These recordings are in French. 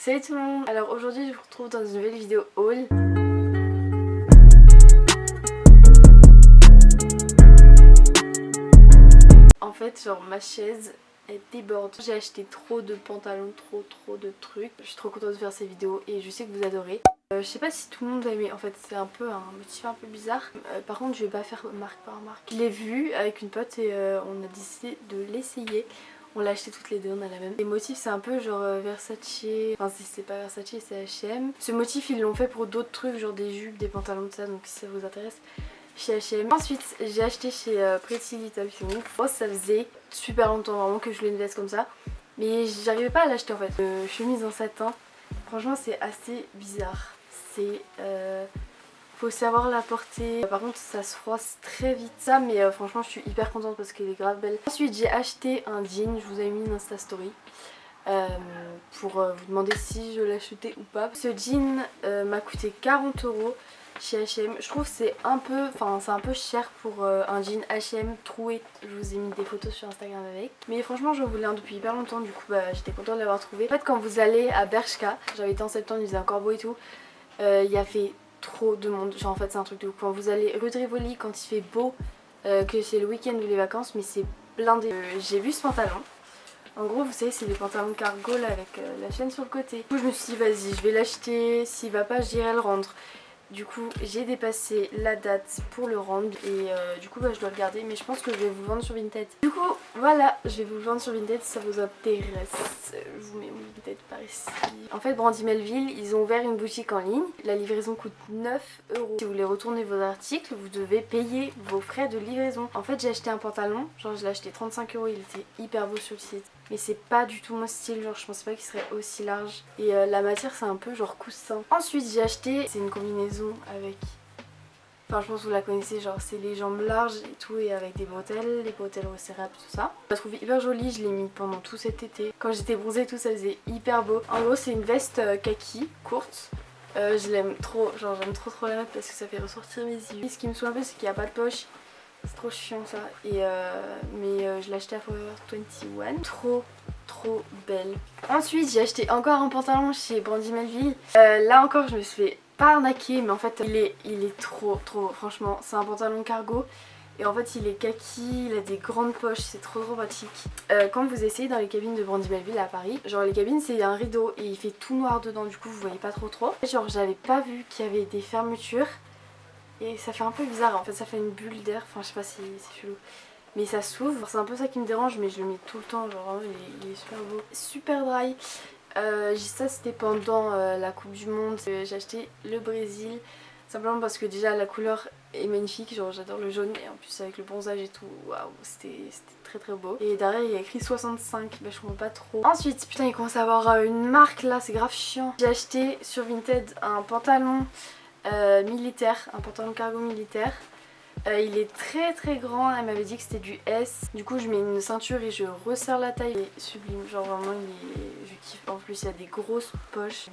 Salut tout le monde. Alors aujourd'hui je vous retrouve dans une nouvelle vidéo haul. En fait genre ma chaise elle déborde. J'ai acheté trop de pantalons, trop de trucs. Je suis trop contente de faire ces vidéos et je sais que vous adorez. Je sais pas si tout le monde a aimé, en fait c'est un peu un motif un peu bizarre. Par contre je vais pas faire marque par marque. Je l'ai vu avec une pote et on a décidé de l'essayer. On l'a acheté toutes les deux, on a la même. Les motifs c'est un peu genre Versace, enfin si c'est pas Versace c'est H&M. Ce motif ils l'ont fait pour d'autres trucs genre des jupes, des pantalons de ça, donc si ça vous intéresse chez H&M. Ensuite j'ai acheté chez Pretty Little Thing. Oh, ça faisait super longtemps vraiment que je voulais une veste comme ça, mais j'arrivais pas à l'acheter en fait. Chemise en satin, franchement c'est assez bizarre. C'est faut savoir la porter. Par contre ça se froisse très vite ça, mais franchement je suis hyper contente parce qu'elle est grave belle. Ensuite j'ai acheté un jean, je vous avais mis une Insta Story pour vous demander si je l'achetais ou pas. Ce jean m'a coûté 40 € chez H&M. Je trouve que c'est un peu cher pour un jean H&M troué. Je vous ai mis des photos sur Instagram avec. Mais franchement j'en voulais un depuis hyper longtemps, du coup j'étais contente de l'avoir trouvé. En fait quand vous allez à Bershka, j'avais été en septembre, il faisait encore beau et tout, il y avait trop de monde, genre en fait c'est un truc de ouf. Quand vous allez rue de Rivoli, quand il fait beau, que c'est le week-end ou les vacances, mais c'est blindé. J'ai vu ce pantalon. En gros vous savez c'est des pantalons cargo là avec la chaîne sur le côté. Du coup je me suis dit vas-y je vais l'acheter, s'il va pas j'irai le rendre. Du coup j'ai dépassé la date pour le rendre et du coup je dois le garder, mais je pense que je vais vous le vendre sur Vinted. Du coup voilà, je vais vous le vendre sur Vinted si ça vous intéresse. Je vous mets mon Vinted par ici. En fait Brandy Melville ils ont ouvert une boutique en ligne. La livraison coûte 9 €. Si vous voulez retourner vos articles vous devez payer vos frais de livraison. En fait j'ai acheté un pantalon, genre je l'ai acheté 35 €, il était hyper beau sur le site. Mais c'est pas du tout mon style, genre je pensais pas qu'il serait aussi large. Et la matière c'est un peu genre coussin. Ensuite j'ai acheté, c'est une combinaison avec... Enfin je pense que vous la connaissez, genre c'est les jambes larges et tout et avec des bretelles, les bretelles resserrables tout ça. Je la trouve hyper jolie, je l'ai mis pendant tout cet été. Quand j'étais bronzée et tout ça faisait hyper beau. En gros c'est une veste kaki courte. Je l'aime trop, genre j'aime trop la mettre parce que ça fait ressortir mes yeux. Et ce qui me saoule un peu c'est qu'il n'y a pas de poche. C'est trop chiant ça. Et mais je l'ai acheté à Forever 21. Trop belle. Ensuite j'ai acheté encore un pantalon chez Brandy Melville. Là encore je me suis fait pas arnaquer, mais en fait il est trop franchement. C'est un pantalon cargo. Et en fait il est kaki, il a des grandes poches, c'est trop pratique. Quand vous essayez dans les cabines de Brandy Melville à Paris, genre les cabines c'est un rideau et il fait tout noir dedans, du coup vous voyez pas trop. Genre j'avais pas vu qu'il y avait des fermetures. Et ça fait un peu bizarre en fait, ça fait une bulle d'air, enfin je sais pas si c'est chelou. Mais ça s'ouvre, c'est un peu ça qui me dérange, mais je le mets tout le temps, genre vraiment il est super beau. Super dry. Ça c'était pendant la coupe du monde, j'ai acheté le Brésil. Simplement parce que déjà la couleur est magnifique, genre j'adore le jaune et en plus avec le bronzage et tout, waouh c'était très beau. Et derrière il y a écrit 65, bah je comprends pas trop. Ensuite putain il commence à avoir une marque là, c'est grave chiant. J'ai acheté sur Vinted un pantalon militaire, un pantalon cargo militaire. Il est très grand, elle m'avait dit que c'était du S. Du coup je mets une ceinture et je resserre la taille. Il est sublime, genre vraiment je kiffe. En plus il y a des grosses poches.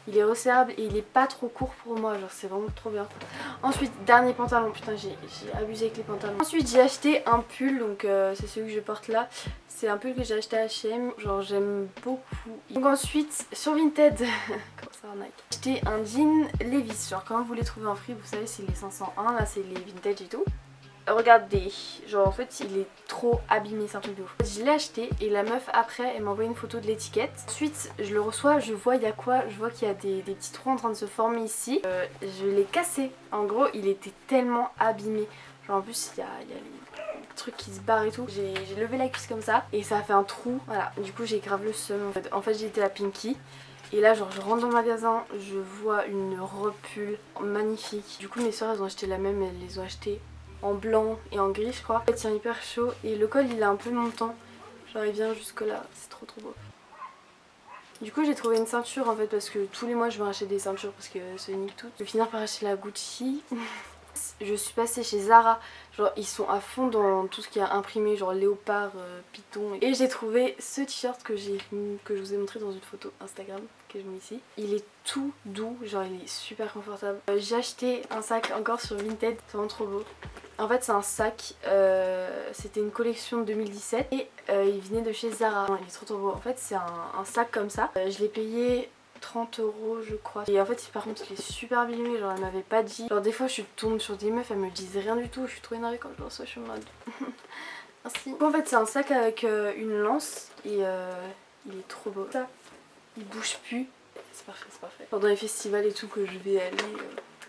Il est resserrable et il est pas trop court pour moi, genre c'est vraiment trop bien. Ensuite dernier pantalon, putain j'ai abusé avec les pantalons. Ensuite j'ai acheté un pull, donc c'est celui que je porte là. C'est un pull que j'ai acheté à H&M, genre j'aime beaucoup. Donc ensuite sur Vinted, comment ça arnaque, j'ai acheté un jean Levi's, genre quand vous les trouvez en free, vous savez c'est les 501, là c'est les vintage et tout. Regardez, genre en fait il est trop abîmé, c'est un truc de ouf. Je l'ai acheté et la meuf après elle m'a envoyé une photo de l'étiquette. Ensuite je le reçois, je vois il y a quoi, je vois qu'il y a des petits trous en train de se former ici. Je l'ai cassé, en gros il était tellement abîmé. Genre en plus il y a les trucs qui se barrent et tout. J'ai levé la cuisse comme ça et ça a fait un trou, voilà. Du coup j'ai grave le seum en fait j'ai été à Pinky. Et là genre je rentre dans le magasin, je vois une robe pull magnifique. Du coup mes soeurs elles ont acheté la même, elles les ont achetées en blanc et en gris je crois. Il tient hyper chaud et le col il est un peu montant, genre il vient jusque là, c'est trop beau. Du coup j'ai trouvé une ceinture en fait parce que tous les mois je vais acheter des ceintures parce que ça nique tout. Je vais finir par acheter la Gucci. Je suis passée chez Zara, genre ils sont à fond dans tout ce qui est imprimé, genre léopard, python. Et j'ai trouvé ce t-shirt que je vous ai montré dans une photo Instagram que je mets ici. Il est tout doux, genre il est super confortable. J'ai acheté un sac encore sur Vinted, c'est vraiment trop beau. En fait c'est un sac, c'était une collection de 2017 et il venait de chez Zara. Il est trop beau. En fait c'est un sac comme ça. Je l'ai payé 30 € je crois. Et en fait par contre il est super abîmé, genre elle m'avait pas dit. Genre des fois je tombe sur des meufs, elles me disent rien du tout, je suis trop énervée quand je le reçois, je suis en mode merci. En fait c'est un sac avec une lance et il est trop beau. Ça, il bouge plus, c'est parfait, c'est parfait. Pendant les festivals et tout que je vais aller.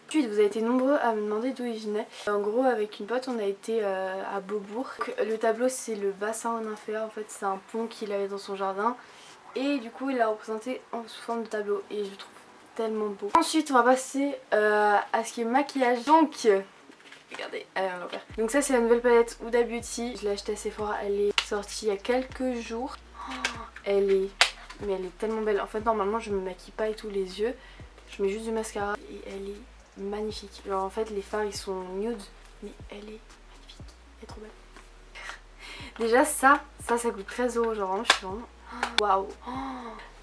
Ensuite vous avez été nombreux à me demander d'où il venait. En gros avec une pote on a été à Beaubourg. Donc, le tableau c'est le bassin en nymphéa, en fait c'est un pont qu'il avait dans son jardin. Et du coup il l'a représenté sous forme de tableau et je le trouve tellement beau. Ensuite on va passer à ce qui est maquillage. Donc regardez, elle est à l'envers. Donc ça c'est la nouvelle palette Huda Beauty. Je l'ai achetée à Sephora, elle est sortie il y a quelques jours. Elle est tellement belle. En fait normalement je me maquille pas et tout les yeux. Je mets juste du mascara et elle est magnifique. Genre en fait les fards ils sont nude mais elle est magnifique. Elle est trop belle. Déjà ça coûte 13 € genre vraiment je suis vraiment... Waouh.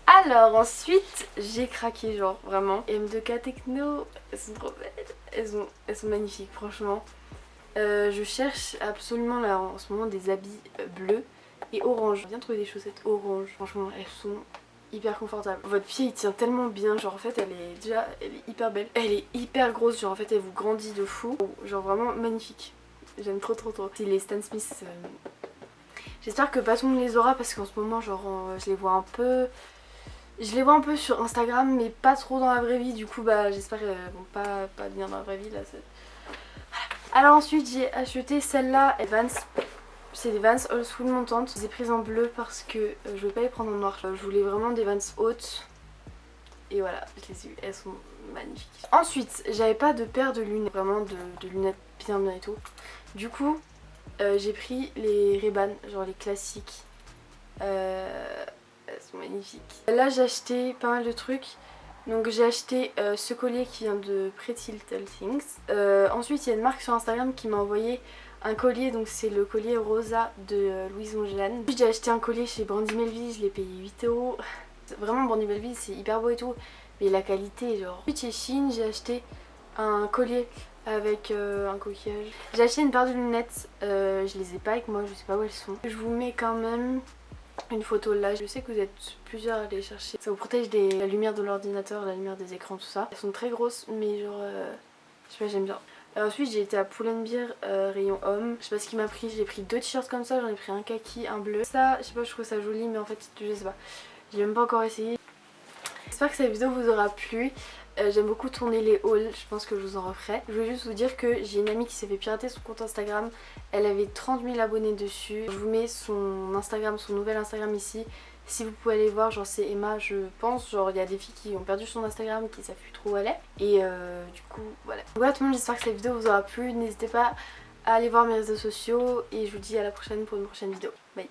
Alors ensuite j'ai craqué genre vraiment. M2K Techno, elles sont trop belles. Elles sont magnifiques franchement. Je cherche absolument là en ce moment des habits bleus et orange. J'ai bien trouvé des chaussettes orange. Franchement elles sont hyper confortables. Votre pied il tient tellement bien. Genre en fait elle est hyper belle. Elle est hyper grosse. Genre en fait elle vous grandit de fou. Genre vraiment magnifique. J'aime trop. C'est les Stan Smith. J'espère que pas tout le monde les aura parce qu'en ce moment genre je les vois un peu... Je les vois un peu sur Instagram mais pas trop dans la vraie vie, du coup bah j'espère qu'elles vont pas venir dans la vraie vie là. Voilà. Alors ensuite j'ai acheté celle-là, Vans. C'est des Vans Old School montantes. Je les ai prises en bleu parce que je voulais pas les prendre en noir. Je voulais vraiment des Vans hautes. Et voilà, je les ai eues, elles sont magnifiques. Ensuite j'avais pas de paire de lunettes, vraiment de lunettes bien et tout. Du coup j'ai pris les Ray-Ban, genre les classiques. Elles sont magnifiques. Là j'ai acheté pas mal de trucs. Donc j'ai acheté ce collier qui vient de Pretty Little Things. Ensuite il y a une marque sur Instagram qui m'a envoyé un collier. Donc c'est le collier Rosa de Louise Mongelane. Ensuite j'ai acheté un collier chez Brandy Melville, je l'ai payé 8 €. Vraiment Brandy Melville c'est hyper beau et tout. Mais la qualité genre... Ensuite chez Shein j'ai acheté un collier avec un coquillage. J'ai acheté une paire de lunettes, je les ai pas avec moi, je sais pas où elles sont. Je vous mets quand même une photo là. Je sais que vous êtes plusieurs à les chercher. Ça vous protège de la lumière de l'ordinateur, la lumière des écrans, tout ça. Elles sont très grosses mais genre, je sais pas, j'aime bien. Ensuite j'ai été à Pull&Bear rayon homme. Je sais pas ce qui m'a pris, j'ai pris 2 t-shirts comme ça, j'en ai pris un kaki, un bleu. Ça, je sais pas, je trouve ça joli mais en fait je sais pas. J'ai même pas encore essayé. J'espère que cette vidéo vous aura plu. J'aime beaucoup tourner les hauls, je pense que je vous en referai. Je voulais juste vous dire que j'ai une amie qui s'est fait pirater son compte Instagram. Elle avait 30 000 abonnés dessus. Je vous mets son Instagram, son nouvel Instagram ici. Si vous pouvez aller voir, genre c'est Emma je pense. Genre il y a des filles qui ont perdu son Instagram, qui savent plus trop où elle est. Et du coup voilà. Voilà tout le monde, j'espère que cette vidéo vous aura plu. N'hésitez pas à aller voir mes réseaux sociaux. Et je vous dis à la prochaine pour une prochaine vidéo. Bye.